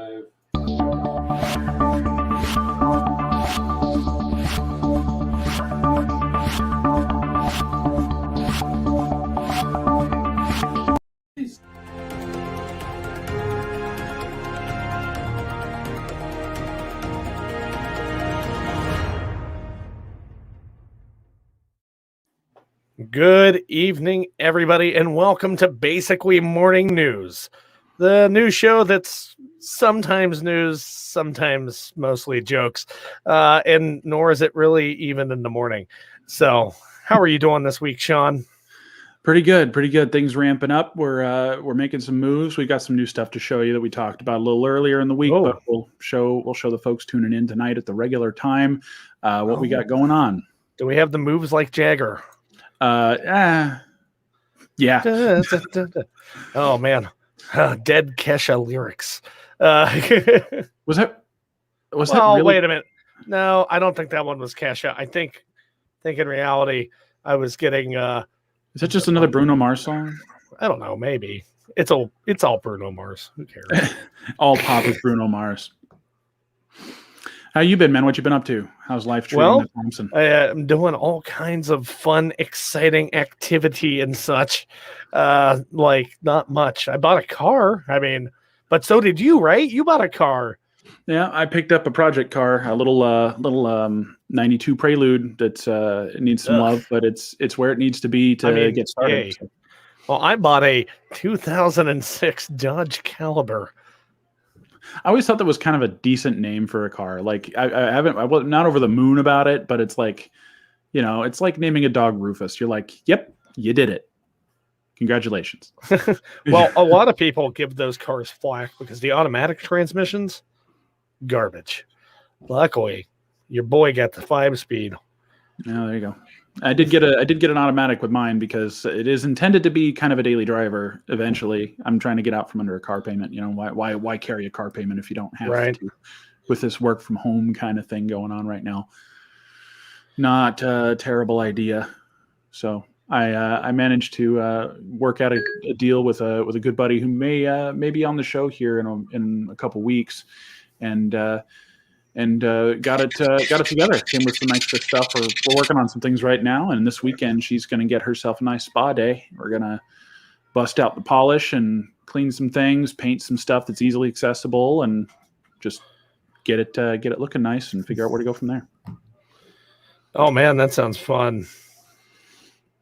live. Good evening, everybody, and welcome to Basically Morning News, the news show that's sometimes news, sometimes mostly jokes, and nor is it really even in the morning. So, how are you doing this week, Sean? Pretty good. Things ramping up. We're making some moves. We got some new stuff to show you that we talked about a little earlier in the week, but we'll show the folks tuning in tonight at the regular time what we got going on. Do we have the moves like Jagger? Yeah. Oh man, dead Kesha lyrics. Was that well, really? Wait a minute. No, I don't think that one was Kesha. I think in reality, I was getting. Is that just another Bruno Mars song? I don't know. Maybe it's all Bruno Mars. Who cares? All pop is Bruno Mars. How you been, man? What you been up to? How's life treating you, Thompson? I'm doing all kinds of fun, exciting activity and such. Like not much. I bought a car. I mean, but so did you, right? You bought a car. Yeah, I picked up a project car, a little 92 Prelude that it needs some love, but it's where it needs to be to get started. Hey. So. Well, I bought a 2006 Dodge Caliber. I always thought that was kind of a decent name for a car. Like I was not over the moon about it, but it's like, you know, it's like naming a dog Rufus. You're like, yep, you did it. Congratulations. Well, a lot of people give those cars flack because the automatic transmissions, garbage. Luckily, your boy got the 5-speed. Oh, there you go. I did get an automatic with mine because it is intended to be kind of a daily driver. Eventually, I'm trying to get out from under a car payment. You know, why carry a car payment if you don't have to? With this work from home kind of thing going on right now, not a terrible idea. So I managed to work out a deal with a good buddy who may be on the show here in a couple weeks, and got it together. Came with some extra stuff. We're working on some things right now, and this weekend she's going to get herself a nice spa day. We're going to bust out the polish and clean some things, paint some stuff that's easily accessible, and just get it looking nice and figure out where to go from there. Oh man, that sounds fun.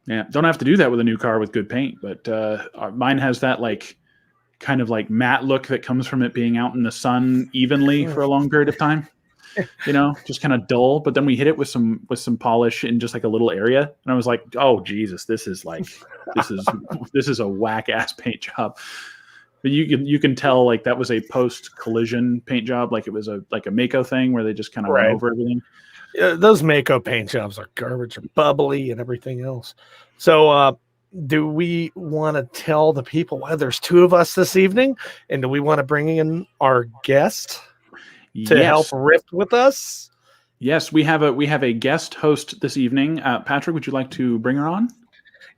Yeah, don't have to do that with a new car with good paint, but mine has that like kind of like matte look that comes from it being out in the sun evenly for a long period of time. You know, just kind of dull. But then we hit it with some polish in just like a little area, and I was like, "Oh Jesus, this is a whack ass paint job." But you can tell like that was a post collision paint job, like it was a Mako thing where they just kind of went over everything. Yeah, those Mako paint jobs are garbage, are bubbly and everything else. So, do we want to tell the people why there's two of us this evening, and do we want to bring in our guest to help riff with us? Yes, we have a guest host this evening. Patrick, would you like to bring her on?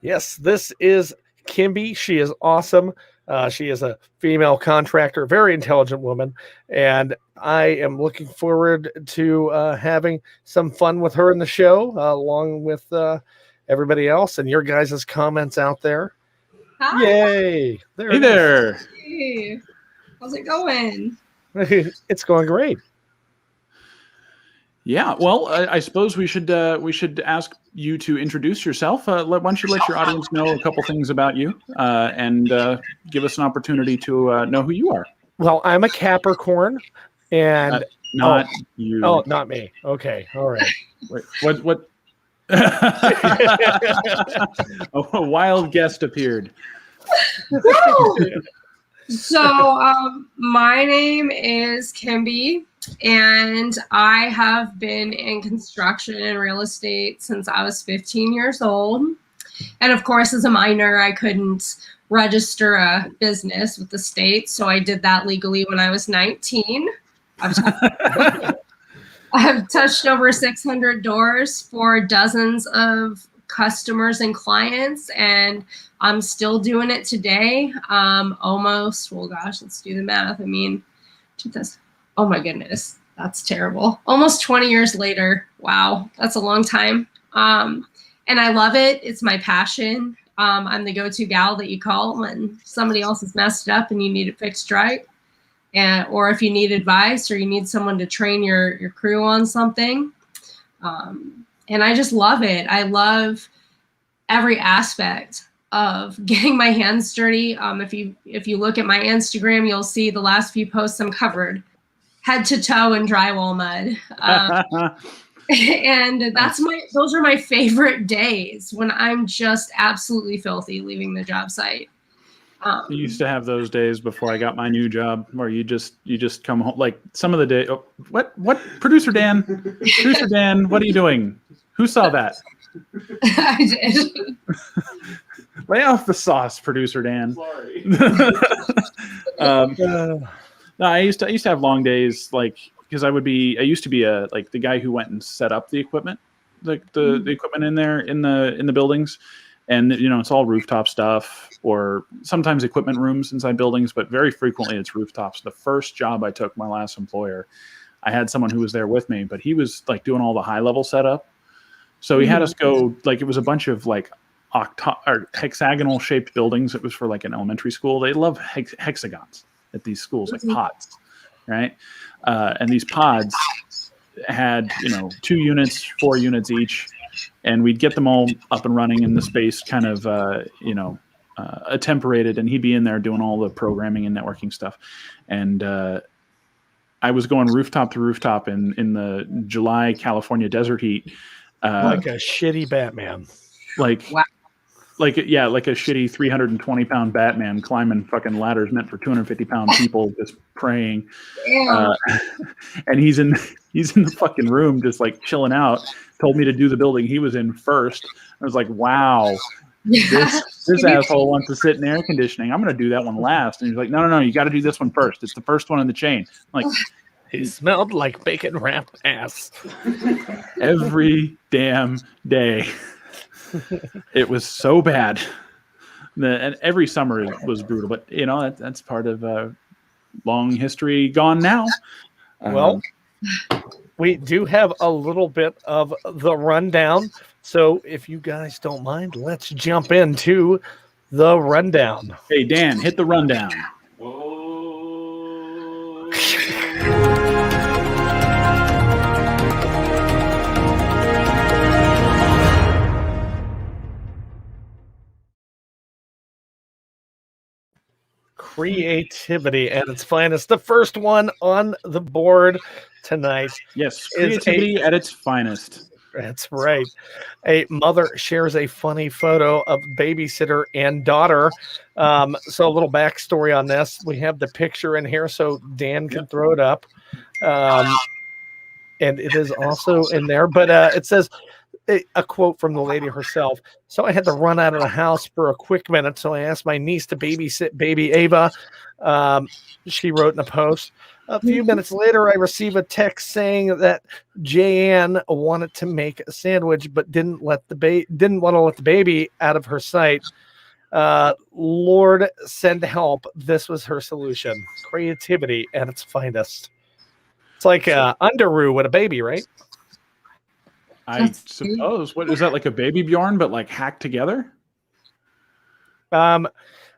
Yes, this is Kymbie. She is awesome. She is a female contractor, very intelligent woman, and I am looking forward to having some fun with her in the show, along with everybody else and your guys' comments out there. Hi. Yay! Hey there. Hey. How's it going? It's going great. Yeah, well, I suppose we should ask you to introduce yourself. Why don't you let your audience know a couple things about you, and give us an opportunity to know who you are. Well, I'm a Capricorn, and not you. Oh, not me. Okay, all right. Wait, what? A wild guest appeared. So, my name is Kymbie, and I have been in construction and real estate since I was 15 years old. And of course, as a minor, I couldn't register a business with the state, so I did that legally when I was 19. I've touched over 600 doors for dozens of customers and clients, and I'm still doing it today. Almost, well, gosh, let's do the math. I mean, Oh my goodness, that's terrible. Almost 20 years later. Wow, that's a long time. And I love it. It's my passion. I'm the go-to gal that you call when somebody else has messed it up and you need it fixed right. Or if you need advice or you need someone to train your crew on something. And I just love it. I love every aspect of getting my hands dirty. If you look at my Instagram, you'll see the last few posts I'm covered head to toe in drywall mud. And those are my favorite days, when I'm just absolutely filthy leaving the job site. I used to have those days before I got my new job where you just come home, like some of the day. Oh, what producer Dan, what are you doing? Who saw that? I did. Lay off the sauce, producer Dan. Sorry. No, I used to have long days, like, because I used to be like the guy who went and set up the equipment, like the equipment in there in the buildings. And, it's all rooftop stuff, or sometimes equipment rooms inside buildings, but very frequently it's rooftops. The first job I took, my last employer, I had someone who was there with me, but he was like doing all the high level setup. So he had us go, like, it was a bunch of like hexagonal shaped buildings. It was for like an elementary school. They love hexagons at these schools, like pods, right? And these pods had, 2 units, 4 units each. And we'd get them all up and running in the space, kind of, attemperated, and he'd be in there doing all the programming and networking stuff. And I was going rooftop to rooftop in the July California desert heat. Like a shitty Batman. Wow. Like a shitty 320-pound Batman climbing fucking ladders meant for 250-pound people, just praying. And he's in the fucking room, just like chilling out. Told me to do the building he was in first. I was like, wow, this asshole wants to sit in air conditioning. I'm going to do that one last. And he's like, no, you got to do this one first. It's the first one in the chain. I'm like, he smelled like bacon wrapped ass every damn day. It was so bad. And every summer was brutal, but that's part of long history gone now. Well, we do have a little bit of the rundown. So if you guys don't mind, let's jump into the rundown. Hey, Dan, hit the rundown. Creativity at its finest. The first one on the board tonight. Yes, creativity at its finest. That's right. A mother shares a funny photo of babysitter and daughter. So a little backstory on this. We have the picture in here so Dan can throw it up. And it is also in there. But it says a quote from the lady herself. So I had to run out of the house for a quick minute. So I asked my niece to babysit baby Ava. She wrote in a post. A few minutes later, I receive a text saying that Jan wanted to make a sandwich, but didn't want to let the baby out of her sight. Lord, send help. This was her solution. Creativity at its finest. It's like Underoo with a baby, right? I suppose. What is that, like a baby Bjorn, but like hacked together?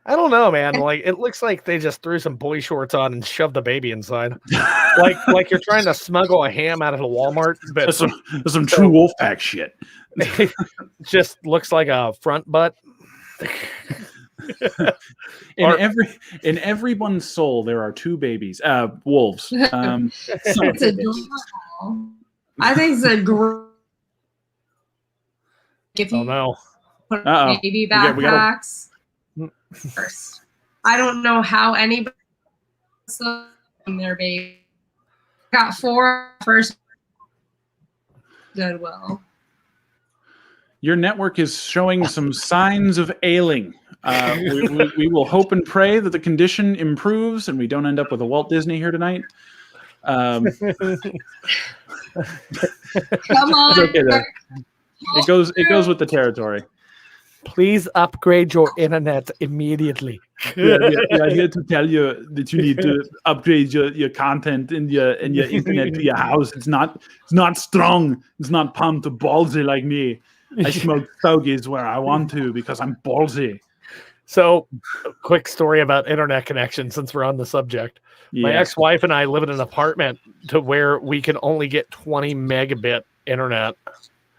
I don't know, man. Like, it looks like they just threw some boy shorts on and shoved the baby inside. like you're trying to smuggle a ham out of the Walmart, but that's some true Wolfpack shit. Just looks like a front butt. In everyone's soul, there are 2 babies. Wolves. It's adorable. I think it's a great. If you put baby backpacks first, I don't know how anybody in their baby got 4 first. Goodwill. Your network is showing some signs of ailing. We will hope and pray that the condition improves and we don't end up with a Walt Disney here tonight. Come on. It's okay, though. It goes with the territory. Please upgrade your internet immediately. We are here to tell you that you need to upgrade your content and your internet to your house. It's not strong. It's not pumped ballsy like me. I smoke stogies where I want to because I'm ballsy. So, quick story about internet connection since we're on the subject. Yeah. My ex-wife and I live in an apartment to where we can only get 20 megabit internet.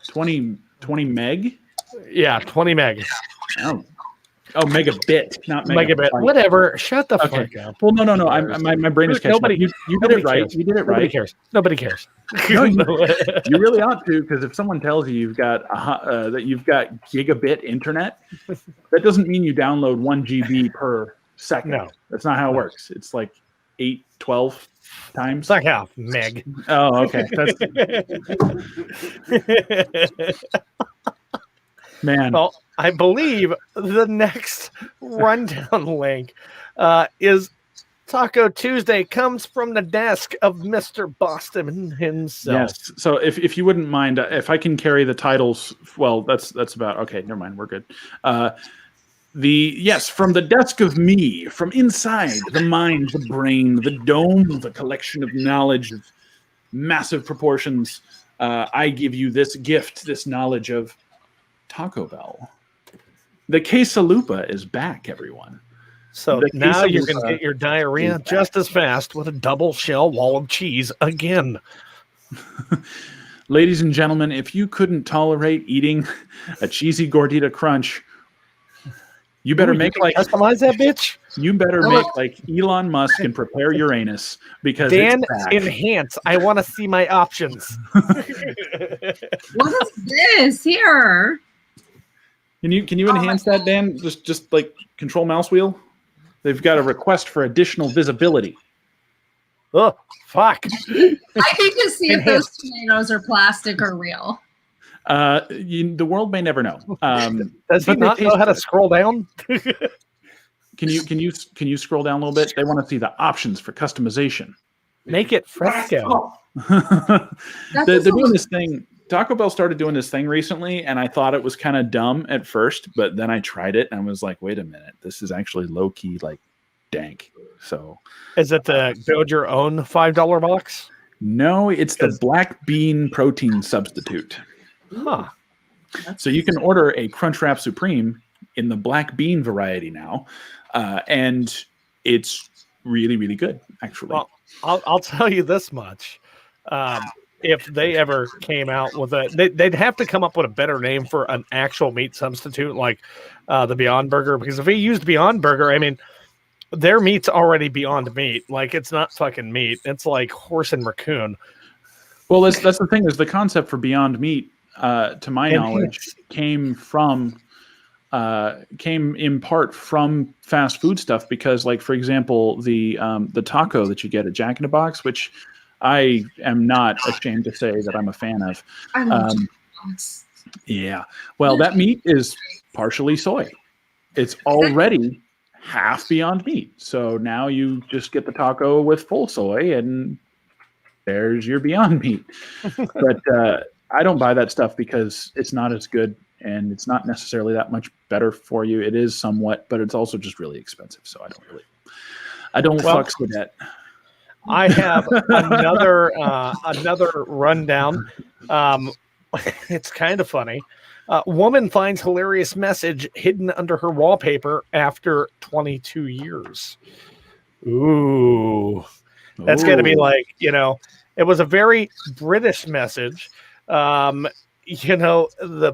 20 meg? Yeah, 20 meg. Oh, megabit, not megabit. Whatever. Shut the fuck up. Well, no. My brain is catching up. You did it right. Cares. You did it right. Nobody cares. No, you really ought to, because if someone tells you you've got that you've got gigabit internet, that doesn't mean you download 1 GB per second. No, that's not how it works. It's like 12 times. It's like half meg. Oh, okay. Man. Well, I believe the next rundown link is Taco Tuesday comes from the desk of Mr. Boston himself. Yes. So if you wouldn't mind, if I can carry the titles, well, that's about okay. Never mind. We're good. From the desk of me, from inside the mind, the brain, the dome, the collection of knowledge of massive proportions, I give you this gift, this knowledge of Taco Bell. The quesalupa is back, everyone. So now you can get your diarrhea just as fast with a double shell wall of cheese again. Ladies and gentlemen, if you couldn't tolerate eating a cheesy gordita crunch, you better customize that bitch. You better make like Elon Musk and prepare Uranus, because Dan, it's back. enhance. I want to see my options. What is this here? Can you enhance that, Dan? Just like control mouse wheel. They've got a request for additional visibility. Oh, fuck. I can just see if those tomatoes are plastic or real. The world may never know. Does he not know how to scroll down? Can you scroll down a little bit? They want to see the options for customization. Make it fresco. They're doing this thing. Taco Bell started doing this thing recently, and I thought it was kind of dumb at first, but then I tried it and I was like, wait a minute, this is actually low key like dank. So is it the build your own $5 box? No, it's the black bean protein substitute. Huh. So you can order a Crunchwrap Supreme in the black bean variety now, and it's really, really good, actually. Well, I'll tell you this much. If they ever came out with they'd have to come up with a better name for an actual meat substitute like the Beyond Burger, because if they used Beyond Burger, I mean, their meat's already beyond meat. Like, it's not fucking meat. It's like horse and raccoon. Well, that's the thing, is the concept for Beyond Meat, to my knowledge, came in part from fast food stuff, because, like, for example, the taco that you get at Jack in the Box, which I am not ashamed to say that I'm a fan of. I love Jack in the Box. Yeah. Well, that meat is partially soy. It's already half Beyond Meat. So now you just get the taco with full soy, and there's your Beyond Meat. But I don't buy that stuff because it's not as good, and it's not necessarily that much better for you. It is somewhat, but it's also just really expensive. So I don't fucks with that. I have another rundown. It's kind of funny. Woman finds hilarious message hidden under her wallpaper after 22 years. Ooh. That's going to be like, it was a very British message. The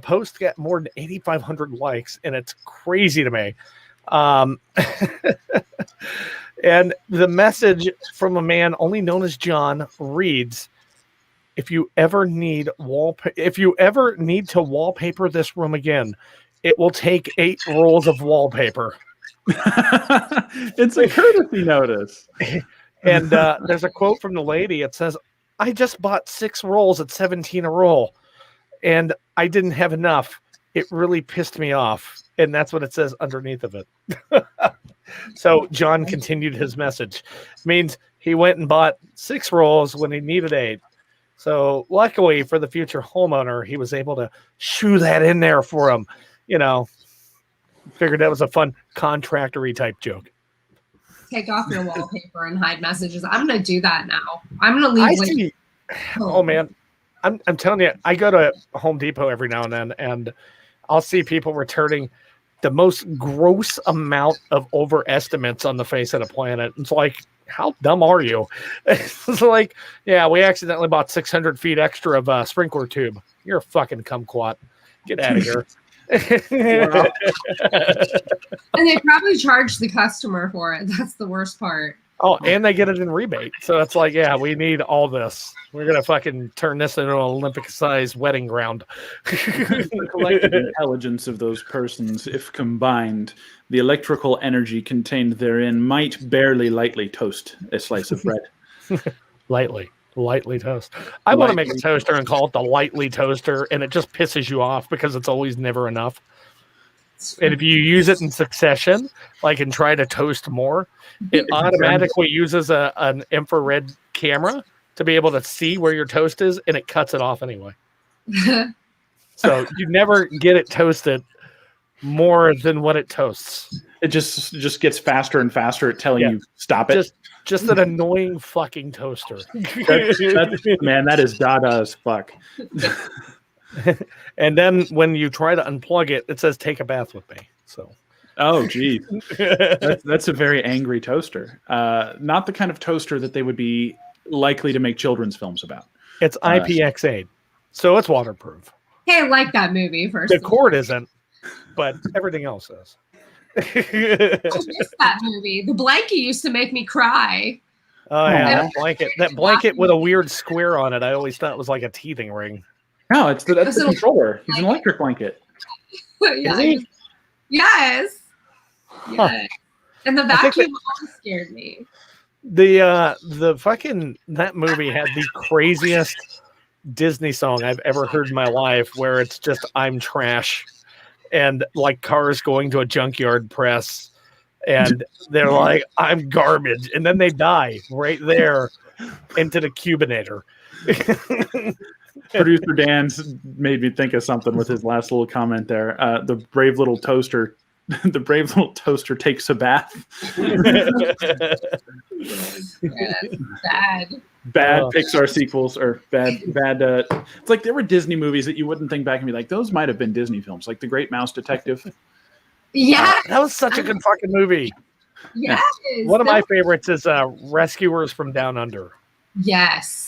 post got more than 8,500 likes, and it's crazy to me. And the message from a man only known as John reads, if you ever need to wallpaper this room again, it will take 8 rolls of wallpaper. It's a courtesy notice. And there's a quote from the lady. It says, I just bought 6 rolls at $17 a roll, and I didn't have enough. It really pissed me off. And that's what it says underneath of it. So John continued his message. It means he went and bought 6 rolls when he needed 8. So luckily for the future homeowner, he was able to shoo that in there for him. Figured that was a fun contractory type joke. Take off your wallpaper and hide messages. I'm gonna do that now. I'm gonna leave. Oh man, I'm telling you, I go to Home Depot every now and then, and I'll see people returning the most gross amount of overestimates on the face of the planet. It's like, how dumb are you? It's like, yeah, we accidentally bought 600 feet extra of sprinkler tube. You're a fucking kumquat. Get out of here. And they probably charge the customer for it. That's the worst part. Oh, and they get it in rebate. So it's like, yeah, we need all this. We're going to fucking turn this into an Olympic-sized wedding ground. The collective intelligence of those persons, if combined, the electrical energy contained therein might barely lightly toast a slice of bread. Lightly toast. I want to make a toaster and call it the lightly toaster, and it just pisses you off because it's always never enough. And if you use it in succession, like and try to toast more, it automatically uses an infrared camera to be able to see where your toast is, and it cuts it off anyway. So you never get it toasted more than what it toasts. It just gets faster and faster at telling you stop it. Just an annoying fucking toaster. Man, that is Dada as fuck. And then when you try to unplug it, it says take a bath with me. So, oh geez, that's a very angry toaster. Not the kind of toaster that they would be likely to make children's films about. It's IPX8, so it's waterproof. Hey, I like that movie. First, the cord isn't, but everything else is. I missed that movie. The blanket used to make me cry. Oh yeah, that blanket with a weird square on it. I always thought it was like a teething ring. No, that's the controller. He's an electric blanket. Yeah, yes. Huh. And the vacuum always scared me. The fucking that movie had the craziest Disney song I've ever heard in my life, where it's just "I'm trash," and like cars going to a junkyard press, and they're like, "I'm garbage," and then they die right there into the Cubinator. Producer Dan's made me think of something with his last little comment there. The brave little toaster takes a bath. Bad Pixar sequels or bad. It's like there were Disney movies that you wouldn't think back and be like, those might have been Disney films, like The Great Mouse Detective. Yeah, that was such a good fucking movie. Yes, one of my favorites is Rescuers from Down Under. Yes.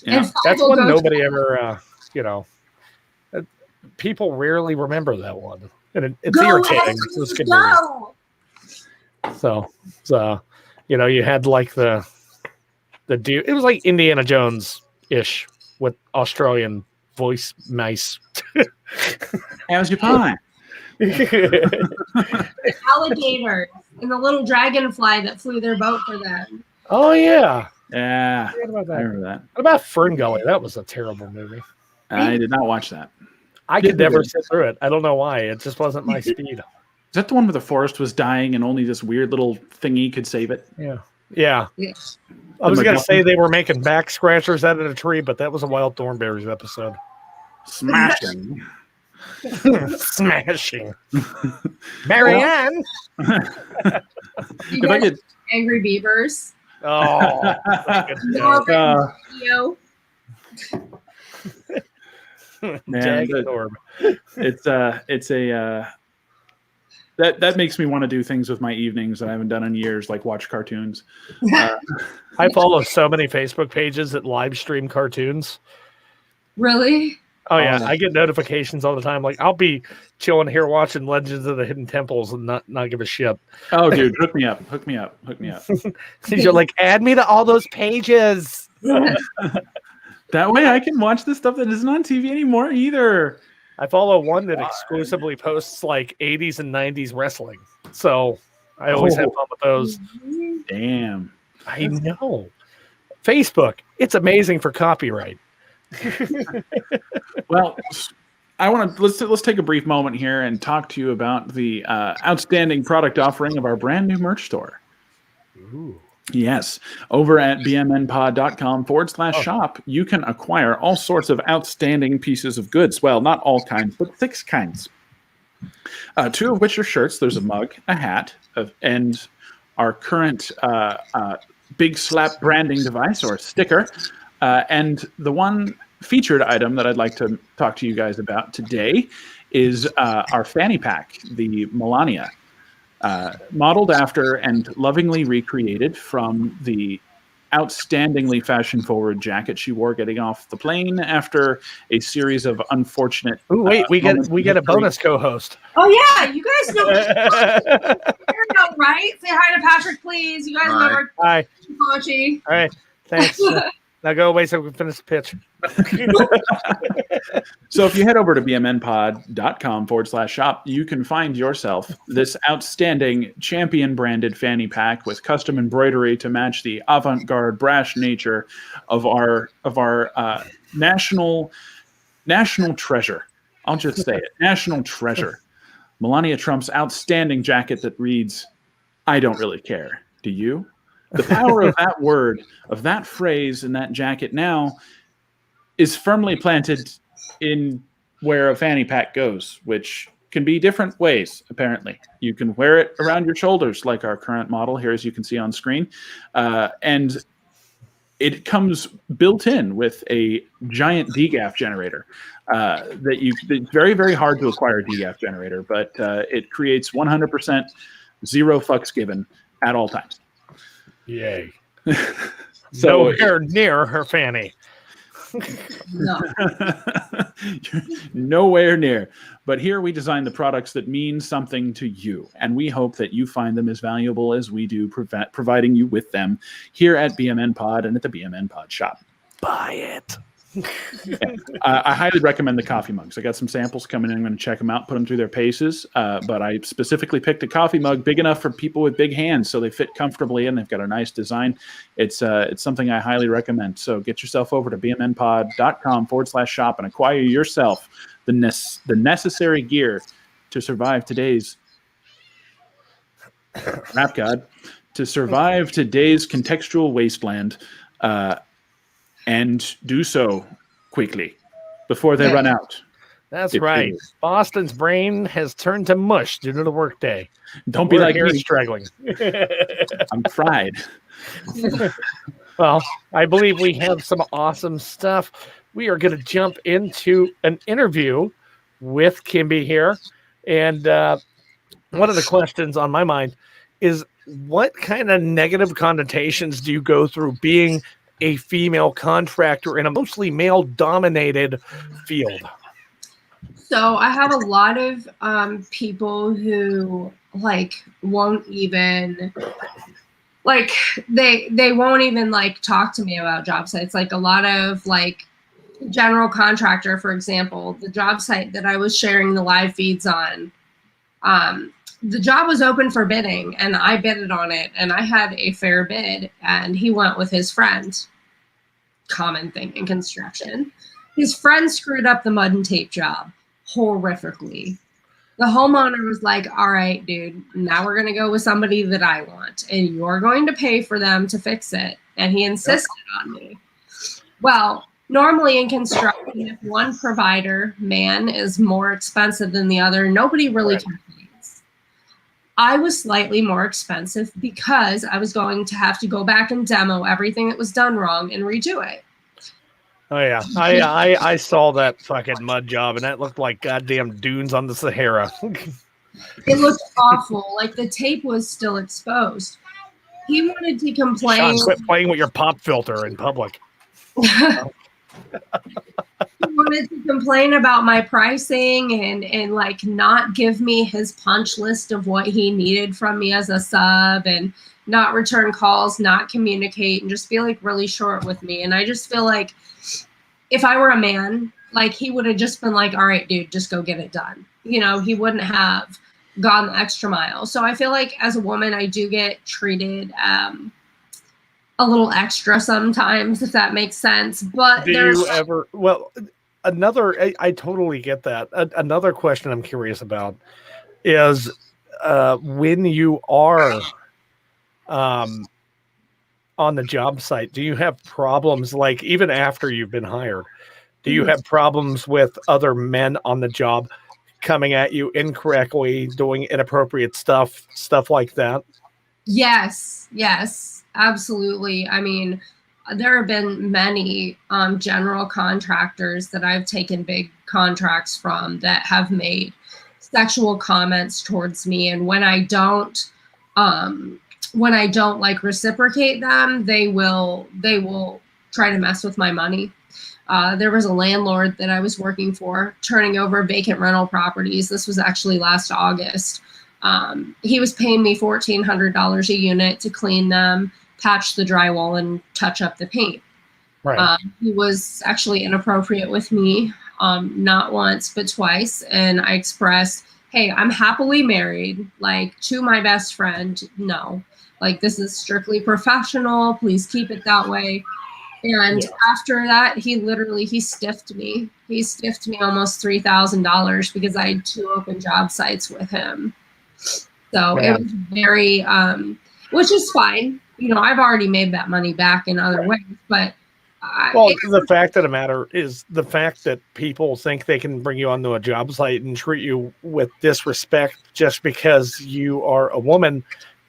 Yeah. That's one nobody ever, people rarely remember that one. And it's irritating. It's good movie. So, you had like the dude, it was like Indiana Jones-ish with Australian voice mice. How's your pie? Alligators and the little dragonfly that flew their boat for them. Oh, yeah. Yeah, I remember that. What about Fern Gully? That was a terrible movie. I did not watch that. I could never sit through it. I don't know why. It just wasn't my speed. Is that the one where the forest was dying and only this weird little thingy could save it? Yeah. I was going to say they were making back scratchers out of the tree, but that was a Wild Thornberrys episode. Smashing. Smashing. Marianne. If I could... Angry Beavers. Oh. Man, it's that makes me want to do things with my evenings that I haven't done in years, like watch cartoons. I follow so many Facebook pages that live stream cartoons. Really? Oh yeah, I get notifications all the time. Like I'll be chilling here watching Legends of the Hidden Temples and not give a shit. Oh, dude, hook me up. You're like, add me to all those pages. That way I can watch the stuff that isn't on TV anymore either. I follow one that exclusively posts like 80s and 90s wrestling. So I always have fun with those. Damn. I know. Facebook, it's amazing for copyright. Well, I want to let's take a brief moment here and talk to you about the outstanding product offering of our brand new merch store. Ooh. Yes. Over at bmnpod.com/shop, you can acquire all sorts of outstanding pieces of goods. Well, not all kinds, but 6 kinds. Two of which are shirts. There's a mug, a hat, and our current big slap branding device or sticker. And the one featured item that I'd like to talk to you guys about today is our fanny pack, the Melania, modeled after and lovingly recreated from the outstandingly fashion-forward jacket she wore getting off the plane after a series of unfortunate. Ooh, wait, we get a bonus co-host. Oh yeah, you guys know. Right? Say hi to Patrick, please. You guys know. Hi. All right. Thanks. Now go away so we can finish the pitch. So if you head over to bmnpod.com/shop, you can find yourself this outstanding champion branded fanny pack with custom embroidery to match the avant-garde brash nature of our national treasure. I'll just say it. National treasure. Melania Trump's outstanding jacket that reads, "I don't really care. Do you?" The power of that word, of that phrase, and that jacket now is firmly planted in where a fanny pack goes, which can be different ways, apparently. You can wear it around your shoulders, like our current model here, as you can see on screen. And it comes built in with a giant DGAF generator. It's very, very hard to acquire a DGAF generator, but it creates 100% zero fucks given at all times. Yay. So nowhere near her fanny. No. Nowhere near. But here we design the products that mean something to you, and we hope that you find them as valuable as we do, providing you with them here at BMN Pod and at the BMN Pod shop. Buy it. I highly recommend the coffee mugs. I got some samples coming in. I'm going to check them out, put them through their paces. But I specifically picked a coffee mug big enough for people with big hands, so they fit comfortably and they've got a nice design. It's something I highly recommend. So get yourself over to bmnpod.com/shop and acquire yourself the necessary gear to survive today's rap god, to survive today's contextual wasteland. And do so quickly before they run out. That's right. Boston's brain has turned to mush due to the workday. Don't be like me, struggling. I'm fried. Well, I believe we have some awesome stuff. We are going to jump into an interview with Kymbie here. And one of the questions on my mind is, what kind of negative connotations do you go through being a female contractor in a mostly male-dominated field? So I have a lot of people who won't even they won't even talk to me about job sites. Like a lot of general contractor, for example, the job site that I was sharing the live feeds on, the job was open for bidding and I bidded on it and I had a fair bid and he went with his friend. Common thing in construction. His friend screwed up the mud and tape job horrifically. The homeowner was like, all right, dude, now we're going to go with somebody that I want and you're going to pay for them to fix it. And he insisted on me. Well, normally in construction, if one provider, man, is more expensive than the other, nobody really complains. I was slightly more expensive because I was going to have to go back and demo everything that was done wrong and redo it. Oh yeah, I saw that fucking mud job and that looked like goddamn dunes on the Sahara. It looked awful. Like the tape was still exposed. He wanted to complain. Sean, quit playing with your pop filter in public. He wanted to complain about my pricing and not give me his punch list of what he needed from me as a sub and not return calls, not communicate, and just feel really short with me. And I just feel like if I were a man, he would have just been like, all right, dude, just go get it done. He wouldn't have gone the extra mile. So I feel like as a woman, I do get treated a little extra sometimes, if that makes sense. But do you ever? Well, I totally get that. Another question I'm curious about is when you are on the job site, do you have problems even after you've been hired? Do you have problems with other men on the job coming at you incorrectly, doing inappropriate stuff like that? Yes, absolutely. I mean, there have been many general contractors that I've taken big contracts from that have made sexual comments towards me, and when I don't like reciprocate them, they will try to mess with my money. There was a landlord that I was working for turning over vacant rental properties. This was actually last August. He was paying me $1,400 a unit to clean them, patch the drywall, and touch up the paint. Right. He was actually inappropriate with me, not once, but twice. And I expressed, hey, I'm happily married, like, to my best friend. No, like, this is strictly professional. Please keep it that way. And after that, he stiffed me. He stiffed me almost $3,000 because I had 2 open job sites with him. So it was very, which is fine. You know, I've already made that money back in other ways, but. The fact of the matter is the fact that people think they can bring you onto a job site and treat you with disrespect just because you are a woman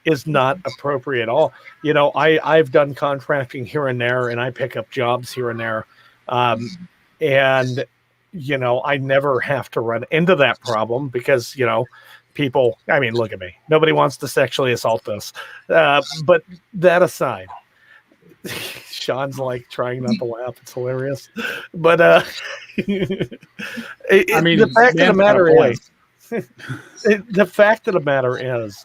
is not appropriate at all. You know, I've done contracting here and there, and I pick up jobs here and there. And, you know, I never have to run into that problem because, you know, people, I mean, look at me. Nobody wants to sexually assault us. But that aside, Sean's like trying not to laugh. It's hilarious. But I mean, the fact of the matter is, the fact of the matter is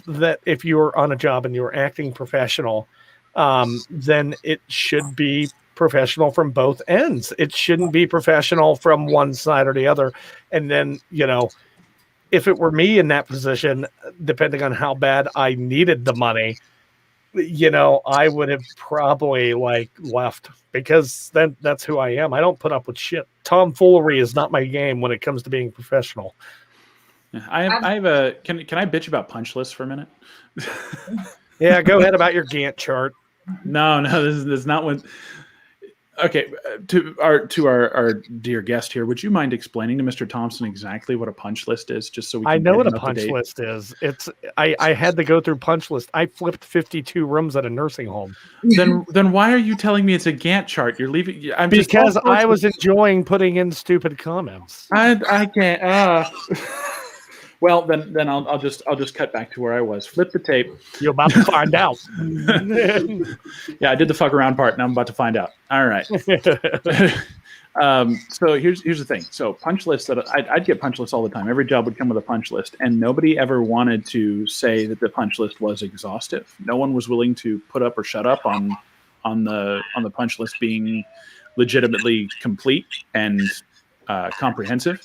that if you're on a job and you're acting professional, then it should be professional from both ends. It shouldn't be professional from one side or the other. And then, you know, if it were me in that position, depending on how bad I needed the money, you know, I would have probably like left because then that's who I am. I don't put up with shit. Tomfoolery is not my game when it comes to being professional. I have a can I bitch about punch lists for a minute? Yeah, go ahead about your Gantt chart. No, this is not what. Okay, to our dear guest here, would you mind explaining to Mr. Thompson exactly what a punch list is, just so we can I know what a punch list is. It's I had to go through punch list. I flipped 52 rooms at a nursing home. Then why are you telling me it's a Gantt chart? You're leaving. Because I was enjoying putting in stupid comments. I can't. Well, then I'll just cut back to where I was. Flip the tape. You're about to find out. Yeah, I did the fuck around part, and I'm about to find out. All right. So here's the thing. So punch lists I'd get punch lists all the time. Every job would come with a punch list, and nobody ever wanted to say that the punch list was exhaustive. No one was willing to put up or shut up on the punch list being legitimately complete and comprehensive.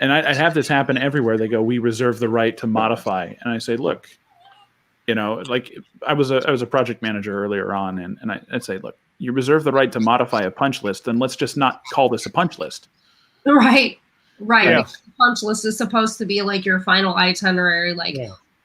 And I have this happen everywhere. They go, we reserve the right to modify. And I say, look, you know, like I was a project manager earlier on, and I'd say, look, you reserve the right to modify a punch list, then let's just not call this a punch list. Right. Yeah. The punch list is supposed to be like your final itinerary. Like,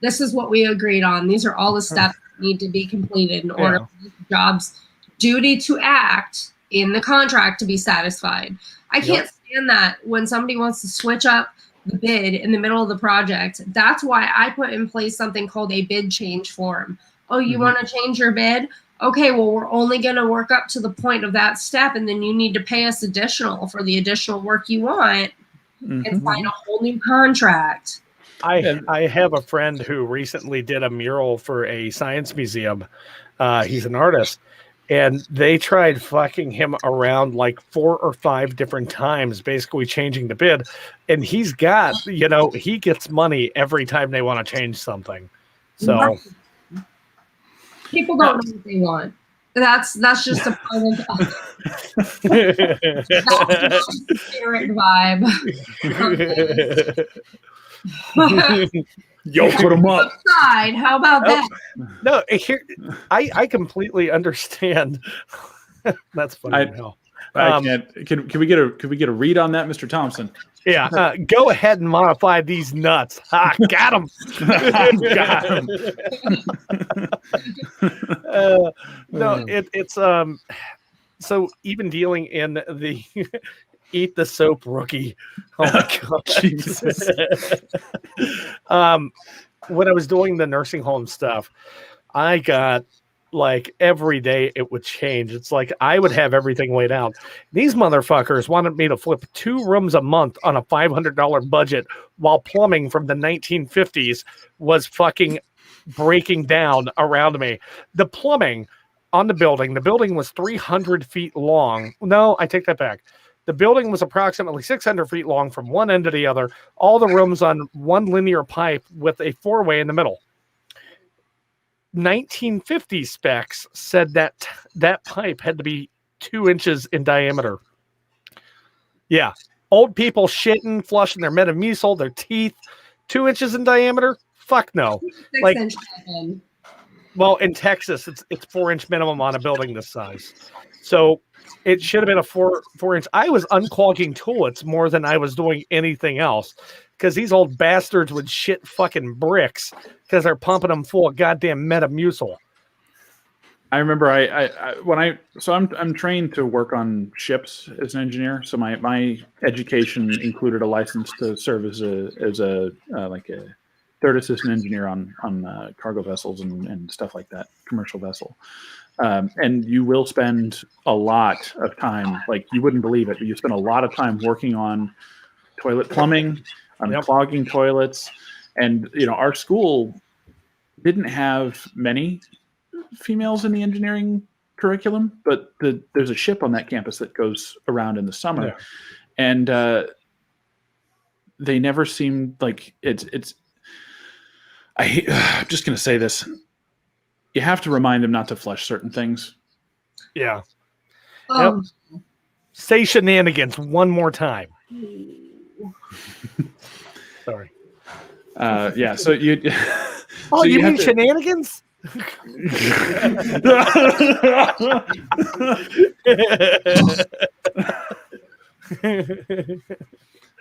this is what we agreed on. These are all the steps that need to be completed in order for the job's duty to act in the contract to be satisfied. I can't stand that when somebody wants to switch up the bid in the middle of the project. That's why I put in place something called a bid change form. Oh, you want to change your bid? Okay, well, we're only going to work up to the point of that step, and then you need to pay us additional for the additional work you want and sign a whole new contract. I have a friend who recently did a mural for a science museum. He's an artist. And they tried fucking him around like 4 or 5 different times, basically changing the bid. And he's got, you know, he gets money every time they want to change something. So people don't know what they want. That's just a part of that's the spirit vibe. Yo, put them up. Side, how about that? No, here I completely understand. That's funny. I can't. Can we get a read on that, Mr. Thompson? Yeah, go ahead and modify these nuts. Got him. Got him. No, it's so even dealing in the Eat the soap, rookie. Oh my god. Jesus. When I was doing the nursing home stuff, I got like every day it would change. It's like I would have everything laid out. These motherfuckers wanted me to flip 2 rooms a month on a $500 budget while plumbing from the 1950s was fucking breaking down around me. The plumbing on the building was 300 feet long. No, I take that back. The building was approximately 600 feet long from one end to the other. All the rooms on one linear pipe with a 4-way in the middle. 1950 specs said that that pipe had to be 2 inches in diameter. Yeah. Old people shitting, flushing their Metamucil, their teeth, 2 inches in diameter? Fuck no. 6 inch open. Well, in Texas, it's 4-inch minimum on a building this size. So it should have been a 4-inch. I was unclogging toilets more than I was doing anything else because these old bastards would shit fucking bricks because they're pumping them full of goddamn Metamucil. I remember I'm trained to work on ships as an engineer. So my education included a license to serve as a third assistant engineer on cargo vessels and stuff like that, commercial vessel. And you will spend a lot of time, like you wouldn't believe it, but you spend a lot of time working on toilet plumbing, unclogging toilets. And, our school didn't have many females in the engineering curriculum, but there's a ship on that campus that goes around in the summer. Yeah. And they never seemed like I'm just going to say this. You have to remind them not to flush certain things. Yeah. Yep. Say shenanigans one more time. Sorry. Yeah. So you. Oh, so you mean shenanigans?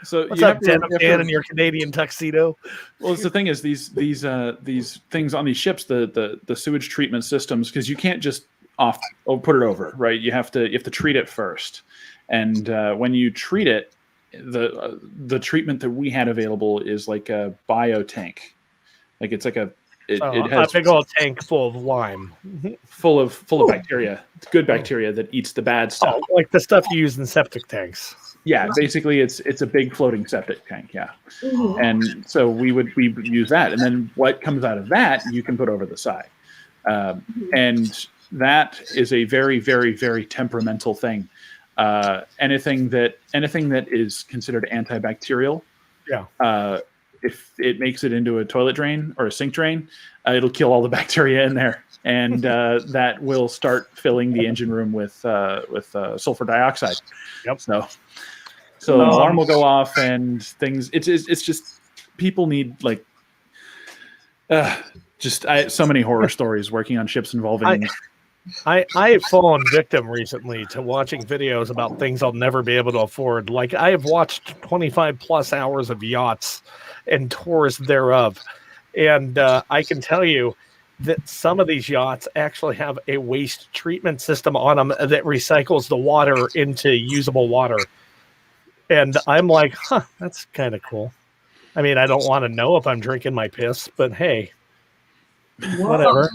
So what's up, Dan in your Canadian tuxedo? Well, the thing is, these things on these ships, the sewage treatment systems, because you can't just put it over, right? You have to treat it first, and when you treat it, the treatment that we had available is like a bio tank, like it's like it has a big old tank full of lime, full of bacteria, good bacteria that eats the bad stuff, like the stuff you use in septic tanks. Yeah, basically it's a big floating septic tank, yeah. Mm-hmm. And so we would use that, and then what comes out of that you can put over the side, and that is a very, very, very temperamental thing. Anything that is considered antibacterial, if it makes it into a toilet drain or a sink drain, it'll kill all the bacteria in there, and that will start filling the engine room with sulfur dioxide. Yep. So the alarm will go off and things. It's just people need so many horror stories working on ships involving. I have fallen victim recently to watching videos about things I'll never be able to afford. Like I have watched 25 plus hours of yachts and tours thereof, and I can tell you that some of these yachts actually have a waste treatment system on them that recycles the water into usable water. And I'm like, that's kind of cool. I mean, I don't want to know if I'm drinking my piss, but hey, whatever.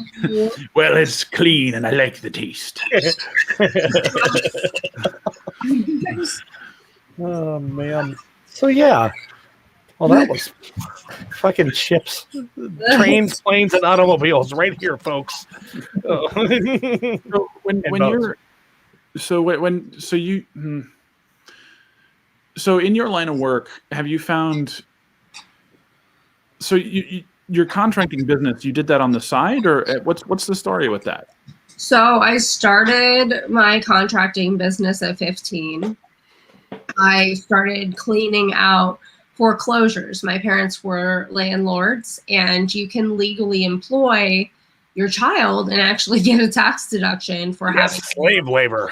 Well, it's clean and I like the taste. Oh, man. So, yeah. Well, that was fucking ships, trains, planes, and automobiles right here, folks. So in your line of work, have you found? So your contracting business, you did that on the side, or what's the story with that? So I started my contracting business at 15. I started cleaning out foreclosures. My parents were landlords, and you can legally employ your child and actually get a tax deduction for having slave labor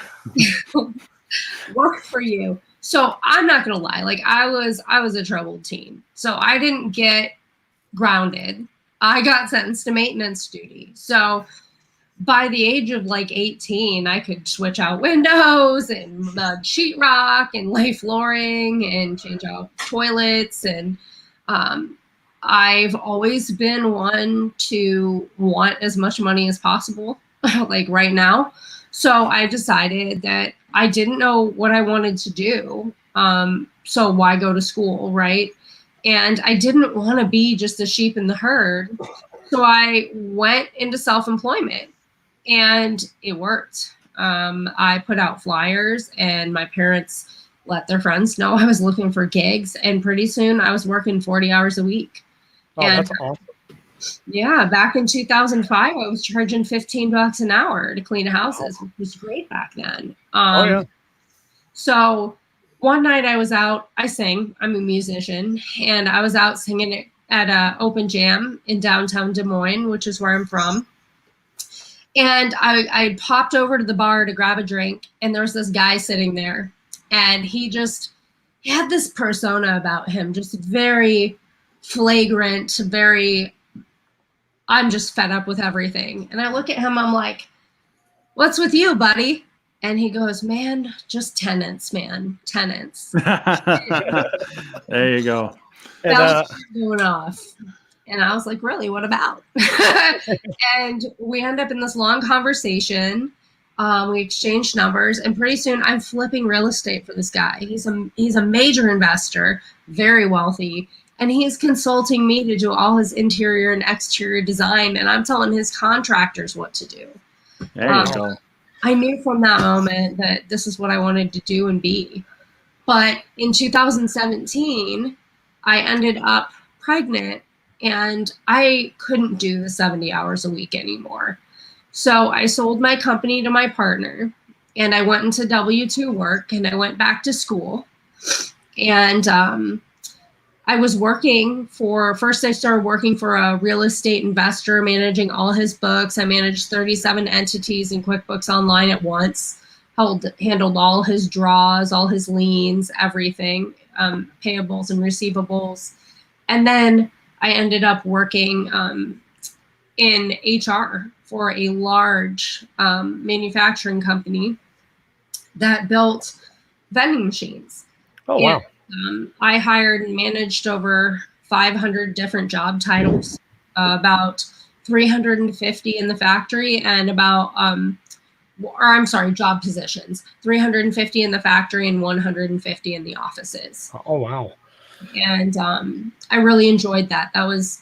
work for you. So I'm not gonna lie, I was a troubled teen. So I didn't get grounded. I got sentenced to maintenance duty. So by the age of like 18, I could switch out windows and sheetrock and lay flooring and change out toilets. And I've always been one to want as much money as possible, like right now. So I decided that I didn't know what I wanted to do. So why go to school, right? And I didn't want to be just a sheep in the herd. So I went into self-employment. And it worked. I put out flyers and my parents let their friends know I was looking for gigs. And pretty soon I was working 40 hours a week. Oh, and that's awesome. Yeah, back in 2005, I was charging $15 an hour to clean houses, which was great back then. So one night I was out, I sing, I'm a musician, and I was out singing at an open jam in downtown Des Moines, which is where I'm from. And I popped over to the bar to grab a drink, and there was this guy sitting there, and he had this persona about him, just very flagrant, very, I'm just fed up with everything. And I look at him, I'm like, what's with you, buddy? And he goes, man, just tenants, man, tenants. There you go. That was going off. And I was like, really, what about? And we end up in this long conversation. We exchanged numbers, and pretty soon I'm flipping real estate for this guy. He's a major investor, very wealthy, and he's consulting me to do all his interior and exterior design, and I'm telling his contractors what to do. There you go. I knew from that moment that this is what I wanted to do and be. But in 2017, I ended up pregnant. And I couldn't do the 70 hours a week anymore. So I sold my company to my partner, and I went into W-2 work, and I went back to school. And I was first I started working for a real estate investor, managing all his books. I managed 37 entities in QuickBooks Online at once, handled all his draws, all his liens, everything, payables and receivables. And then I ended up working in HR for a large manufacturing company that built vending machines. Oh, wow. And, I hired and managed over 500 different job titles, about 350 in the factory and job positions, 350 in the factory and 150 in the offices. Oh, wow. And I really enjoyed that. I was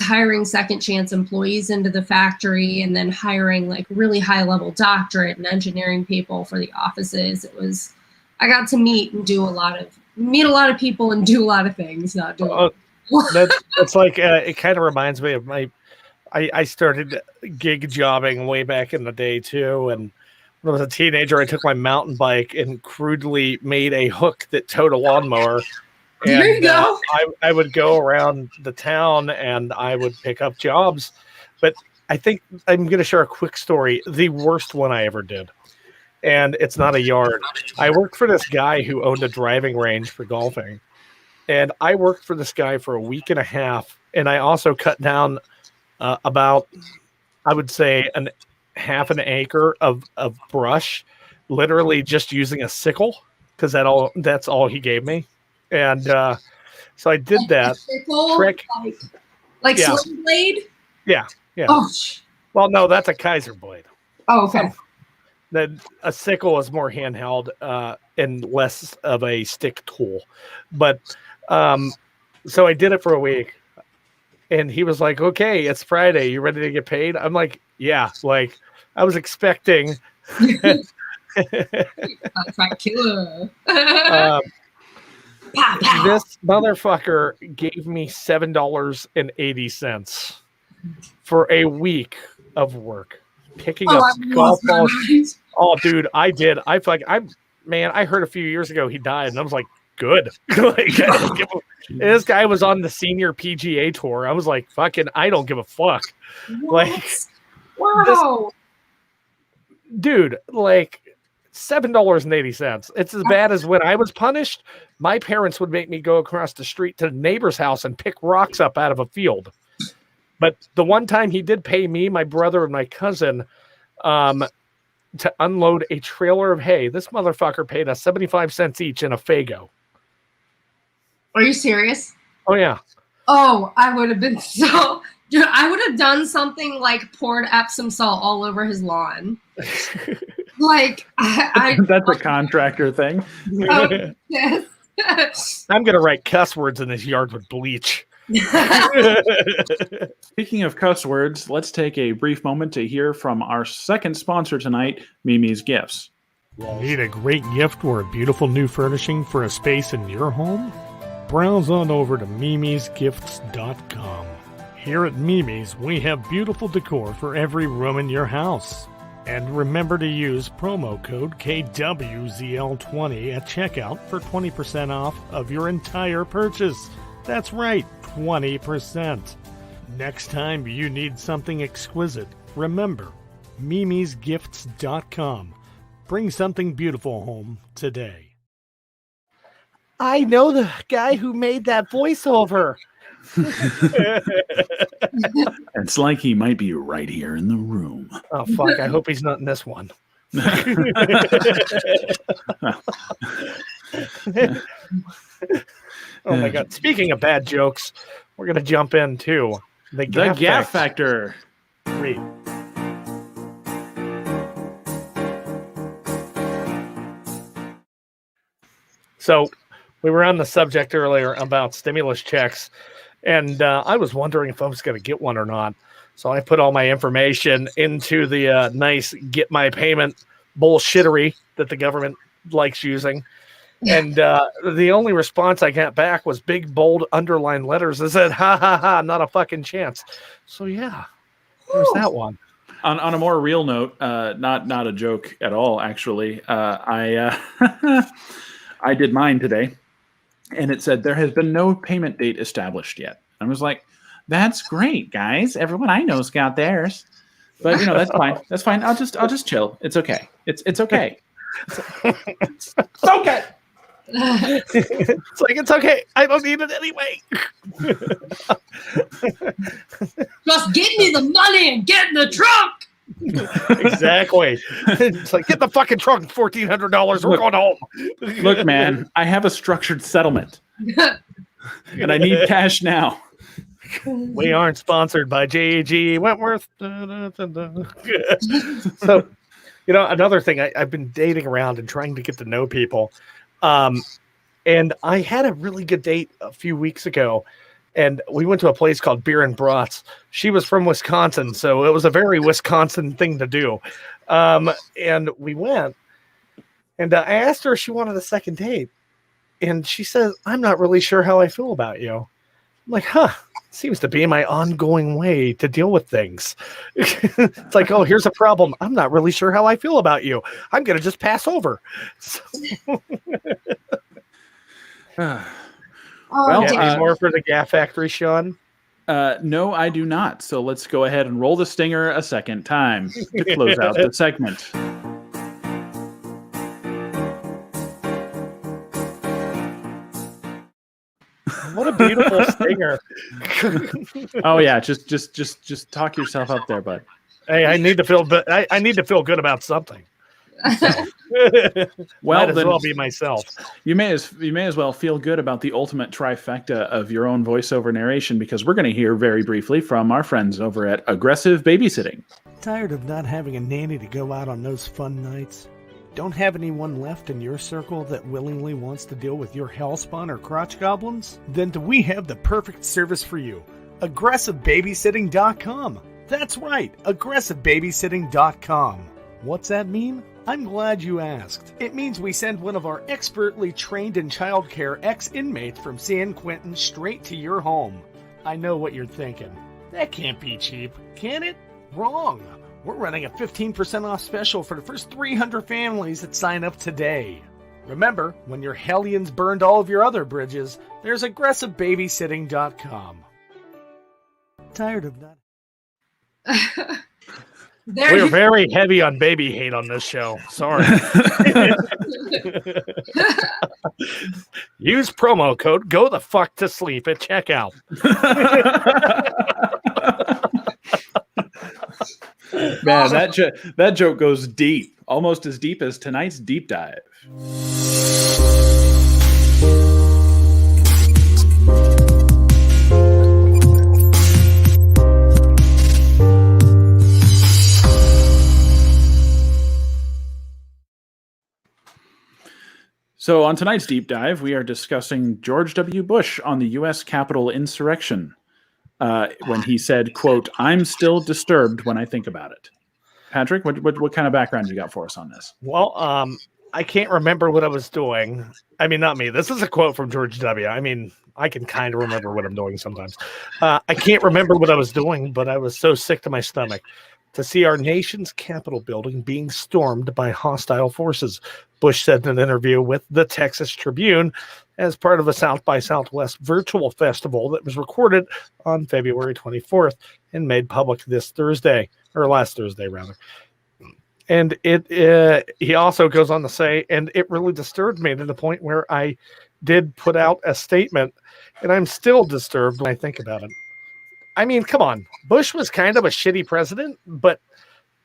hiring second chance employees into the factory, and then hiring like really high level doctorate and engineering people for the offices. I got to meet a lot of people and do a lot of things. That's like it kind of reminds me of I started gig jobbing way back in the day too, and when I was a teenager, I took my mountain bike and crudely made a hook that towed a lawnmower. And there you go. I would go around the town and I would pick up jobs. But I think I'm going to share a quick story, the worst one I ever did. And it's not a yard. I worked for this guy who owned a driving range for golfing. And I worked for this guy for a week and a half. And I also cut down about, I would say, half an acre of brush, literally just using a sickle, because that's all he gave me. And so I did that trick. Like sling blade? Yeah. Oh. Well, no, that's a Kaiser blade. Oh, okay. A sickle is more handheld and less of a stick tool. But so I did it for a week. And he was like, okay, it's Friday. You ready to get paid? I'm like, yeah. Like, I was expecting. Killah. This motherfucker gave me $7.80 for a week of work picking up golf balls. Oh, dude, I did. I feel like I heard a few years ago he died, and I was like, good. Like, I don't give a, this guy was on the senior PGA tour. I was like, fucking, I don't give a fuck. What? Like, wow, dude, like. $7.80. It's as bad as when I was punished. My parents would make me go across the street to the neighbor's house and pick rocks up out of a field. But the one time he did pay me, my brother, and my cousin to unload a trailer of hay. This motherfucker paid us 75 cents each in a Fago. Are you serious? Oh, yeah. Oh, I would have been so... Dude, I would have done something like poured Epsom salt all over his lawn. Like, That's a contractor thing. Oh, yes. I'm going to write cuss words in his yard with bleach. Speaking of cuss words, let's take a brief moment to hear from our second sponsor tonight, Mimi's Gifts. Need a great gift or a beautiful new furnishing for a space in your home? Browse on over to mimisgifts.com. Here at Mimi's, we have beautiful decor for every room in your house. And remember to use promo code KWZL20 at checkout for 20% off of your entire purchase. That's right, 20%. Next time you need something exquisite, remember, mimisgifts.com. Bring something beautiful home today. I know the guy who made that voiceover. It's like he might be right here in the room. Oh, fuck. I hope he's not in this one. Oh, my God. Speaking of bad jokes, we're going to jump into the gaff factor. Read. So we were on the subject earlier about stimulus checks, and I was wondering if I was going to get one or not. So I put all my information into the nice get my payment bullshittery that the government likes using. And the only response I got back was big, bold, underlined letters that said, ha, ha, ha, not a fucking chance. So, yeah, there's that one. On a more real note, not a joke at all, actually, I I did mine today, and it said there has been no payment date established yet. I was like, that's great, guys. Everyone I know's got theirs. But, that's fine. That's fine. I'll just chill. It's okay. It's okay. It's okay. It's like, it's okay. I don't need it anyway. Just give me the money and get in the trunk. Exactly. It's like, get the fucking trunk, $1,400. We're going home. Look, man, I have a structured settlement, and I need cash now. We aren't sponsored by J.G. Wentworth. So, another thing, I've been dating around and trying to get to know people. And I had a really good date a few weeks ago, and we went to a place called Beer and Brats. She was from Wisconsin, so it was a very Wisconsin thing to do. And we went, and I asked her if she wanted a second date, and she says, I'm not really sure how I feel about you. I'm like, seems to be my ongoing way to deal with things. It's like, oh, here's a problem. I'm not really sure how I feel about you. I'm going to just pass over. So any more for the Gaff Factory, Sean? No, I do not. So let's go ahead and roll the stinger a second time to close out the segment. What a beautiful stinger. Oh yeah, just talk yourself up there, bud. Hey, I need to feel good about something. So. Well, might as well be myself. You may as well feel good about the ultimate trifecta of your own voiceover narration, because we're going to hear very briefly from our friends over at Aggressive Babysitting. Tired of not having a nanny to go out on those fun nights? Don't have anyone left in your circle that willingly wants to deal with your hellspawn or crotch goblins? Then do we have the perfect service for you. AggressiveBabysitting.com. That's right, AggressiveBabysitting.com. What's that mean? I'm glad you asked. It means we send one of our expertly trained in childcare ex-inmates from San Quentin straight to your home. I know what you're thinking. That can't be cheap, can it? Wrong. We're running a 15% off special for the first 300 families that sign up today. Remember, when your hellions burned all of your other bridges, there's AggressiveBabysitting.com. Tired of that? We're very heavy on baby hate on this show. Sorry. Use promo code "Go the fuck to sleep" at checkout. Man, that joke goes deep, almost as deep as tonight's deep dive. So on tonight's deep dive, we are discussing George W. Bush on the U.S. Capitol insurrection when he said, quote, "I'm still disturbed when I think about it." Patrick, what kind of background you got for us on this? Well, I can't remember what I was doing. I mean, not me. This is a quote from George W. I mean, I can kind of remember what I'm doing sometimes. I can't remember what I was doing, but I was so sick to my stomach to see our nation's Capitol building being stormed by hostile forces, Bush said in an interview with the Texas Tribune as part of a South by Southwest virtual festival that was recorded on February 24th and made public last Thursday, rather. And he also goes on to say, and it really disturbed me to the point where I did put out a statement, and I'm still disturbed when I think about it. I mean, come on. Bush was kind of a shitty president, but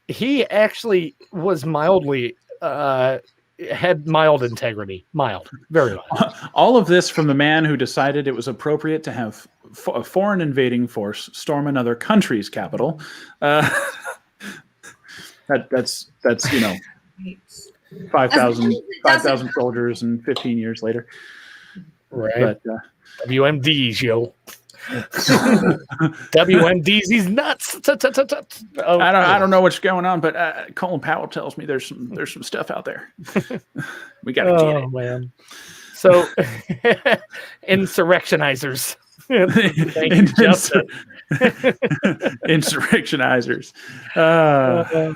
he actually was mildly, had mild integrity. Mild. Very mild. All of this from the man who decided it was appropriate to have a foreign invading force storm another country's capital. That's 5,000 soldiers and 15 years later. Right. But, WMDs, yo. WMDs, he's nuts. Oh, I don't know what's going on, but Colin Powell tells me there's some stuff out there. We got to get it. Man. So, insurrectionizers. Insurrectionizers. Okay,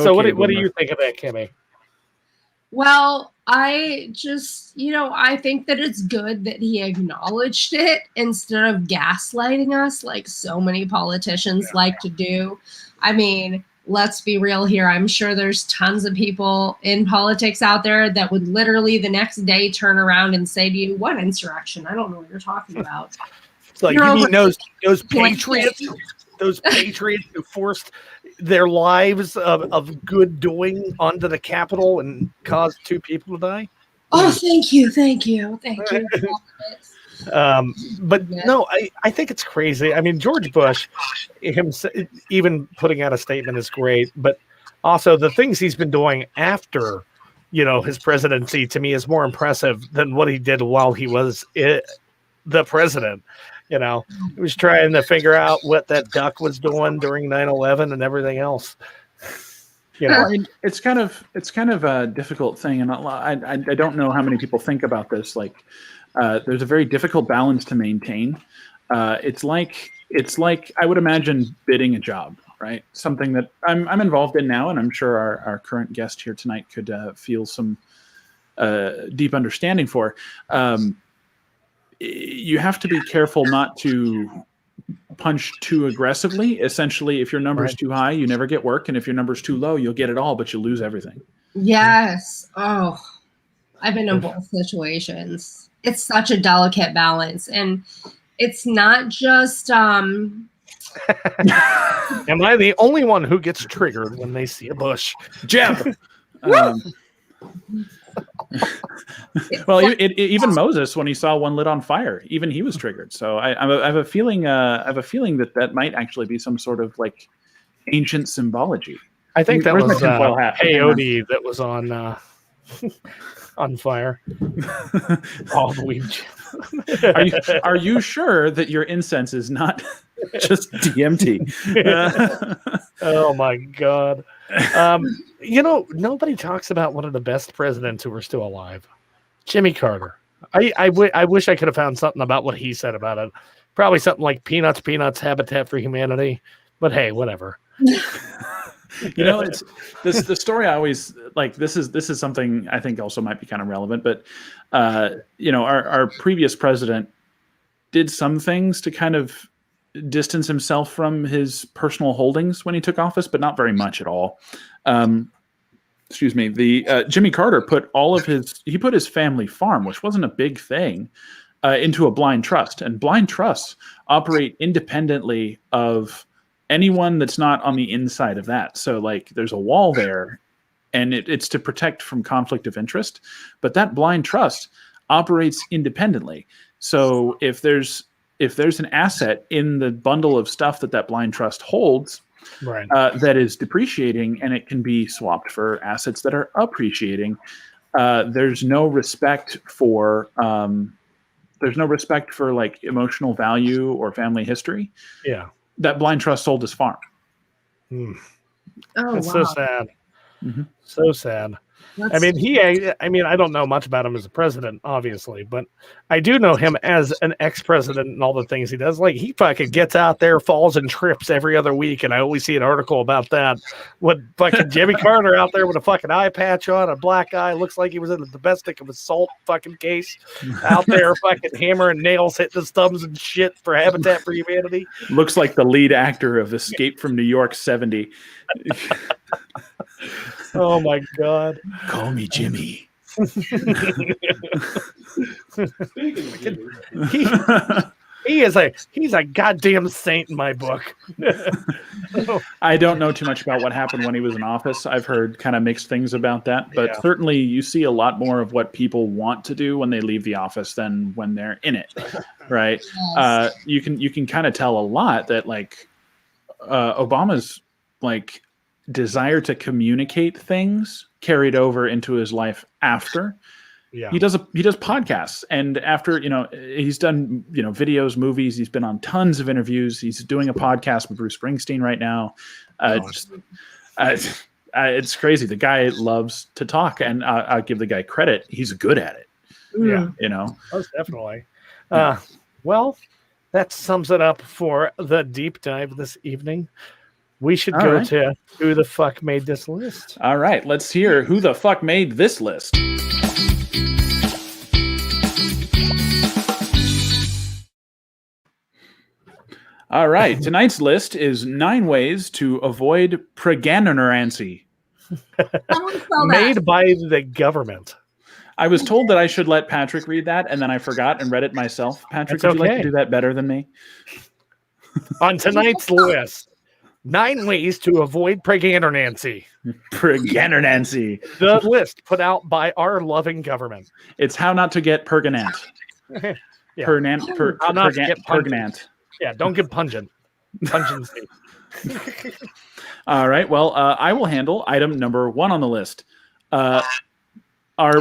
so what do you think of that, Kimmy? Well, I just, I think that it's good that he acknowledged it instead of gaslighting us like so many politicians like to do. I mean, let's be real here. I'm sure there's tons of people in politics out there that would literally the next day turn around and say to you, "What insurrection? I don't know what you're talking about." It's like, you mean those patriots? Those patriots who forced their lives of good doing onto the Capitol and caused 2 people to die? Oh, thank you. But no, I think it's crazy. I mean, George Bush, even putting out a statement is great, but also the things he's been doing after, his presidency to me is more impressive than what he did while he was the president. He was trying to figure out what that duck was doing during 9/11 and everything else. It's kind of a difficult thing, and I don't know how many people think about this. Like, there's a very difficult balance to maintain. It's like I would imagine bidding a job, right? Something that I'm involved in now, and I'm sure our current guest here tonight could feel some deep understanding for. You have to be careful not to punch too aggressively. Essentially, if your number's too high, you never get work, and if your number's too low, you'll get it all, but you lose everything. Yes. Oh, I've been in both situations. It's such a delicate balance, and it's not just. Am I the only one who gets triggered when they see a bush? Jeb. Well, even Moses, when he saw one lit on fire, even he was triggered. So I have a feeling. That might actually be some sort of like ancient symbology. I think that was peyote that was on fire. All the weed. Are you sure that your incense is not just DMT? Oh my God. Nobody talks about one of the best presidents who are still alive, Jimmy Carter. I wish I could have found something about what he said about it. Probably something like Peanuts, Habitat for Humanity. But hey, whatever. It's the story I always like. This is something I think also might be kind of relevant. But our previous president did some things to kind of distance himself from his personal holdings when he took office, but not very much at all. Excuse me. The Jimmy Carter put his family farm, which wasn't a big thing, into a blind trust, and blind trusts operate independently of anyone that's not on the inside of that. So like there's a wall there, and it's to protect from conflict of interest, but that blind trust operates independently. So if there's an asset in the bundle of stuff that blind trust holds, right, that is depreciating, and it can be swapped for assets that are appreciating, there's no respect for like emotional value or family history. Yeah, that blind trust sold his farm. Oh, wow. that's so sad. Mm-hmm. So sad. I mean, I don't know much about him as a president, obviously, but I do know him as an ex-president and all the things he does. Like, he fucking gets out there, falls and trips every other week, and I always see an article about that. With fucking Jimmy Carter out there with a fucking eye patch on, a black eye, looks like he was in a domestic assault fucking case, out there fucking hammering nails, hitting his thumbs and shit for Habitat for Humanity. Looks like the lead actor of Escape from New York 70. Oh my God. Call me Jimmy. He's a goddamn saint in my book. I don't know too much about what happened when he was in office. I've heard kind of mixed things about that, but certainly you see a lot more of what people want to do when they leave the office than when they're in it, right? Yes. You can kind of tell a lot that like Obama's like desire to communicate things carried over into his life after. Yeah, he does podcasts, and after he's done videos, movies. He's been on tons of interviews. He's doing a podcast with Bruce Springsteen right now. It's crazy. The guy loves to talk, and I'll give the guy credit. He's good at it. Yeah, most definitely. Well, that sums it up for the deep dive this evening. We should go to who the fuck made this list. All right, let's hear who the fuck made this list. All right, tonight's list is 9 ways to avoid pregnancy. Made by the government. I was told that I should let Patrick read that, and then I forgot and read it myself. Patrick, would you like to do that better than me? On tonight's list, 9 ways to avoid pregnancy. Pregnancy. The list put out by our loving government. It's how not to get pregnant. Yeah. How not to get pregnant. Yeah, don't get pungent. Pungency. All right. Well, I will handle item number 1 on the list. Our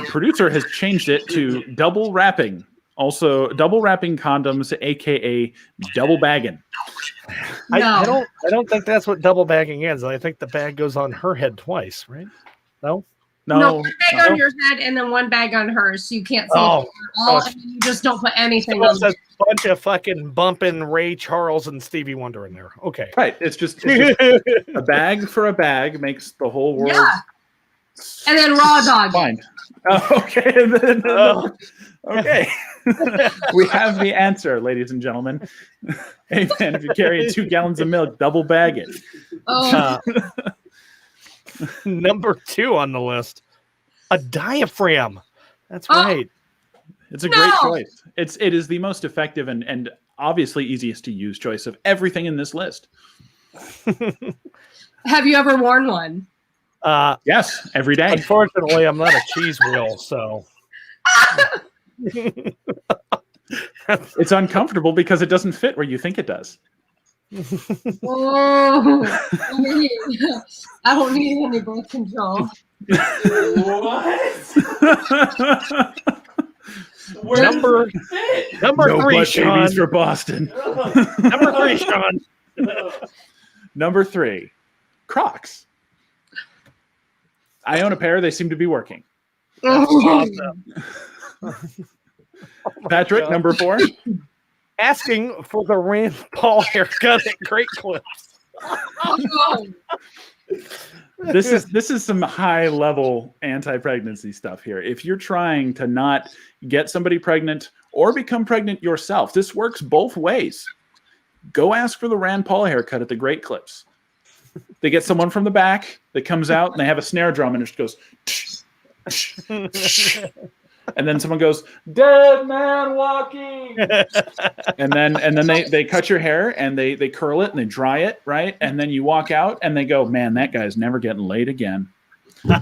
producer has changed it to double wrapping. Also, double wrapping condoms, aka double bagging. No. I don't think that's what double bagging is. I think the bag goes on her head twice, right? No, one bag on your head and then one bag on hers, so you can't see it all, and you just don't put anything on. A bunch of fucking bumping Ray Charles and Stevie Wonder in there. Okay, right. It's just a bag for a bag makes the whole world. Yeah. And then raw dog. Fine. Okay. Okay. We have the answer, ladies and gentlemen. Hey man, if you're carrying 2 gallons of milk, double bag it. Number 2 on the list, a diaphragm. That's right. It's a great choice. It is the most effective and obviously easiest to use choice of everything in this list. Have you ever worn one? Yes, every day. Unfortunately, I'm not a cheese wheel, so it's uncomfortable because it doesn't fit where you think it does. Oh, I don't need any birth control. What? Number no 3, Sean. For Boston. Number 3, Sean. Number 3, Crocs. I own a pair. They seem to be working. Awesome. Patrick, God. Number 4. Asking for the Rand Paul haircut at Great Clips. This is some high level anti-pregnancy stuff here. If you're trying to not get somebody pregnant or become pregnant yourself, this works both ways. Go ask for the Rand Paul haircut at the Great Clips. They get someone from the back that comes out and they have a snare drum and it just goes. And then someone goes, "Dead man walking," and then they cut your hair and they curl it and they dry it, right? And then you walk out and they go, "Man, that guy's never getting laid again." You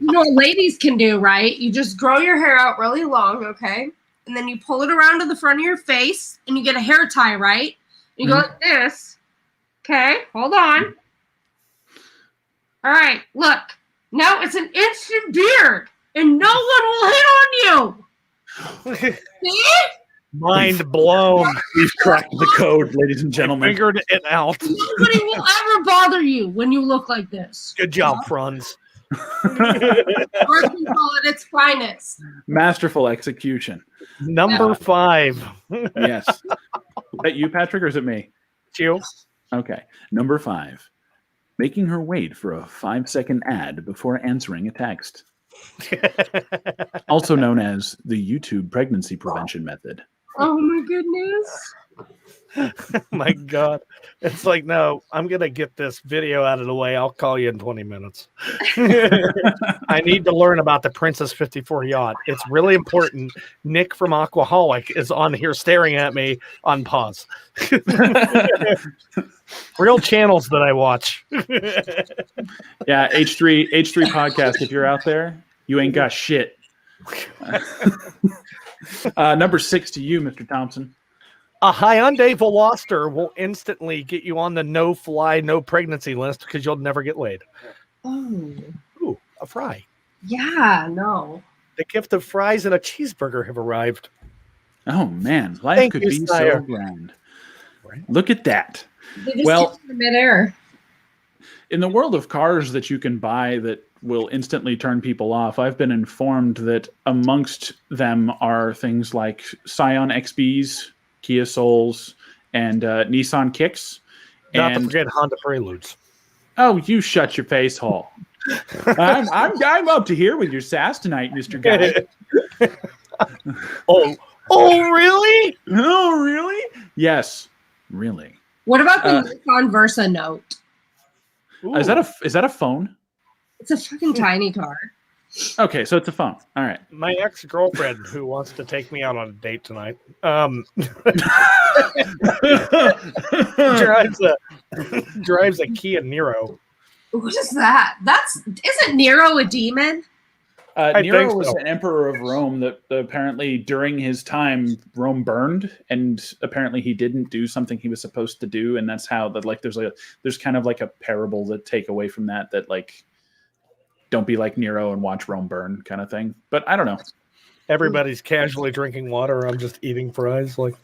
know what ladies can do, right? You just grow your hair out really long, okay? And then you pull it around to the front of your face and you get a hair tie, right? You go like this. Okay, hold on. All right, look. Now it's an instant beard. And no one will hit on you. See? Mind blown. We've cracked the code, ladies and gentlemen. Figured it out. Nobody will ever bother you when you look like this. Good job, Franz. Birth control at its finest. Masterful execution. Number 5. Yes. Is that you, Patrick, or is it me? It's you. Okay. Number 5. Making her wait for a 5-second ad before answering a text. Also known as the YouTube pregnancy prevention method. Oh my goodness. My God. It's like, no, I'm going to get this video out of the way. I'll call you in 20 minutes. I need to learn about the Princess 54 yacht. It's really important. Nick from Aquaholic is on here staring at me on pause. Real channels that I watch. Yeah, H3 podcast, if you're out there, you ain't got shit. Number 6 to you, Mr. Thompson. A Hyundai Veloster will instantly get you on the no-fly, no pregnancy list because you'll never get laid. Oh. Ooh, a fry. Yeah, no. The gift of fries and a cheeseburger have arrived. Oh, man. Life Thank could you, be sire. so grand. Look at that. They just Well, keep in midair. in the world of cars that you can buy that will instantly turn people off, I've been informed that amongst them are things like Scion XBs, Kia Souls, and Nissan Kicks. Not to forget Honda Preludes. Oh, you shut your face hole. I'm up to here with your sass tonight, Mr. Guy. Oh, really? Oh, really? Yes, really. What about the Nissan Versa Note? Is that a phone? It's a fucking tiny car. Okay, so it's a phone. All right. My ex-girlfriend who wants to take me out on a date tonight drives a Kia Niro. What is that? Isn't Nero a demon? Nero think was so. an emperor of Rome that apparently during his time Rome burned, and apparently he didn't do something he was supposed to do, and that's how that there's kind of like a parable that take away from that like don't be like Nero and watch Rome burn kind of thing. But I don't know. Everybody's casually drinking water. I'm just eating fries. Like,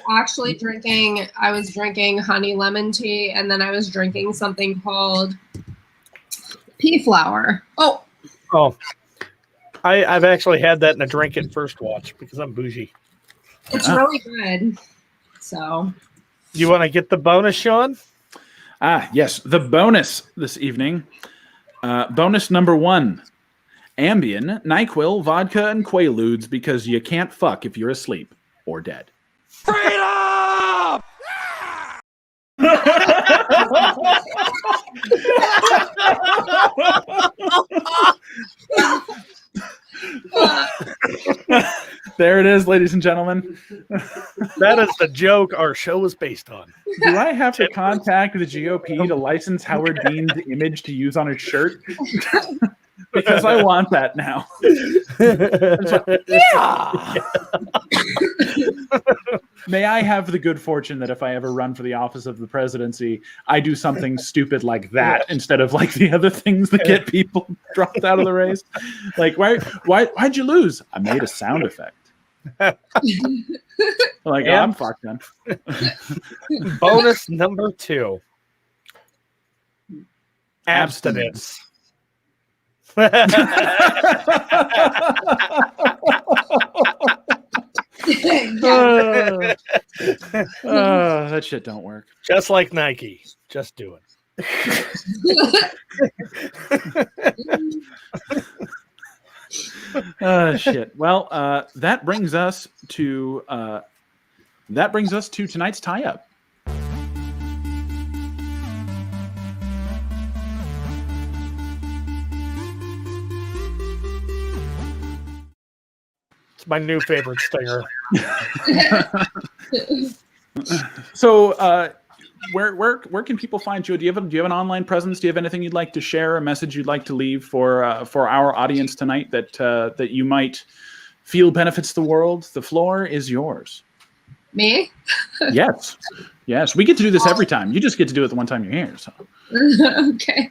Actually I was drinking honey lemon tea, and then I was drinking something called pea flower. Oh, I've actually had that in a drink at First Watch because I'm bougie. it's really good. So, You want to get the bonus, Sean? Yes, the bonus this evening. Bonus number 1. Ambien, NyQuil, vodka, and Quaaludes because you can't fuck if you're asleep or dead. Freedom! There it is, ladies and gentlemen. That is the joke our show is based on. Do I have to contact the GOP to license Howard Dean's image to use on his shirt? Because I want that now. May I have the good fortune that if I ever run for the office of the presidency, I do something stupid like that instead of like the other things that get people dropped out of the race. Like, why'd you lose? I made a sound effect. Like, I'm fucked then. Bonus number 2. Abstinence. That shit don't work. Just like Nike. Just do it. Shit. Well, that brings us to that brings us to tonight's tie-up. It's my new favorite stinger. So, where can people find you? Do you have an online presence? Do you have anything you'd like to share? A message you'd like to leave for our audience tonight that you might feel benefits the world? The floor is yours. Me? Yes. We get to do this every time. You just get to do it the one time you're here. So. Okay.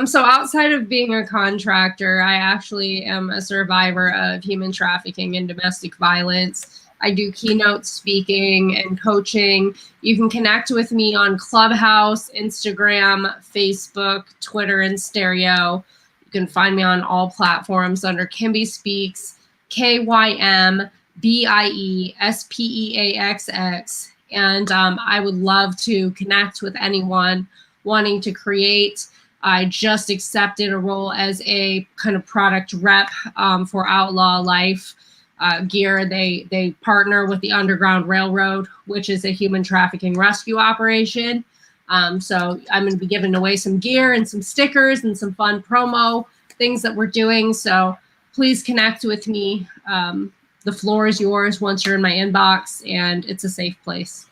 So outside of being a contractor, I actually am a survivor of human trafficking and domestic violence. I do keynote speaking and coaching. You can connect with me on Clubhouse, Instagram, Facebook, Twitter, and Stereo. You can find me on all platforms under KymbieSpeaxx, KymbieSpeaxx. And I would love to connect with anyone wanting to create. I just accepted a role as a kind of product rep for Outlaw Life gear. They partner with the Underground Railroad, which is a human trafficking rescue operation. So I'm going to be giving away some gear and some stickers and some fun promo things that we're doing. So please connect with me. The floor is yours once you're in my inbox, and it's a safe place.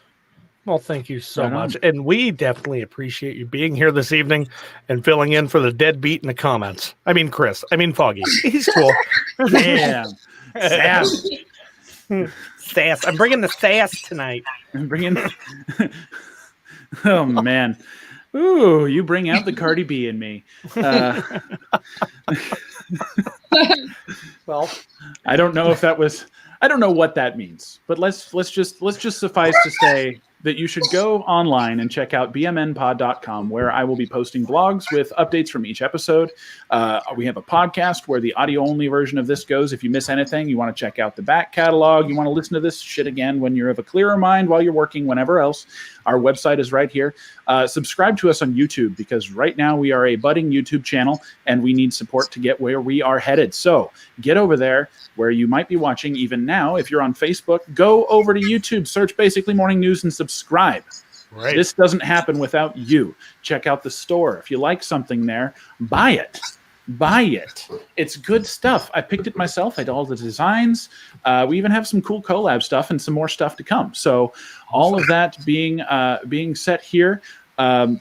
Well, thank you so much. And we definitely appreciate you being here this evening and filling in for the deadbeat in the comments. I mean, Chris. I mean, Foggy. He's cool. Damn. Sass. Sass. I'm bringing the sass tonight. I'm bringing... Oh, man. Ooh, you bring out the Cardi B in me. Well, I don't know if that was... I don't know what that means, but let's just suffice to say that you should go online and check out bmnpod.com, where I will be posting blogs with updates from each episode. We have a podcast where the audio-only version of this goes. If you miss anything, you want to check out the back catalog, you want to listen to this shit again when you're of a clearer mind while you're working, whenever else, our website is right here. Subscribe to us on YouTube, because right now we are a budding YouTube channel and we need support to get where we are headed. So get over there where you might be watching even now. If you're on Facebook, go over to YouTube, search Basically Morning News and subscribe. Right. This doesn't happen without you. Check out the store. If you like something there, buy it. Buy it. It's good stuff. I picked it myself. I did all the designs. We even have some cool collab stuff and some more stuff to come. So all of that being set here. And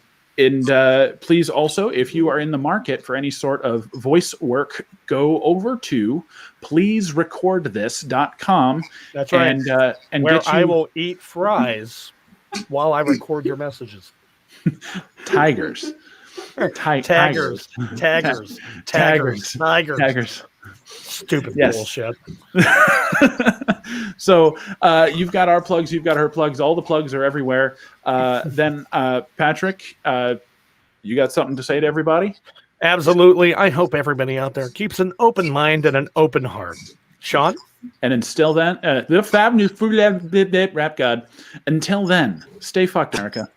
please also, if you are in the market for any sort of voice work, go over to pleaserecordthis.com. That's right. And where get you... I will eat fries while I record your messages. Tigers. Taggers. Stupid bullshit. So you've got our plugs, you've got her plugs. All the plugs are everywhere. Then Patrick, you got something to say to everybody? Absolutely. I hope everybody out there keeps an open mind and an open heart. Sean? And until then, the Fab News Rap God. Until then, stay fucked, America.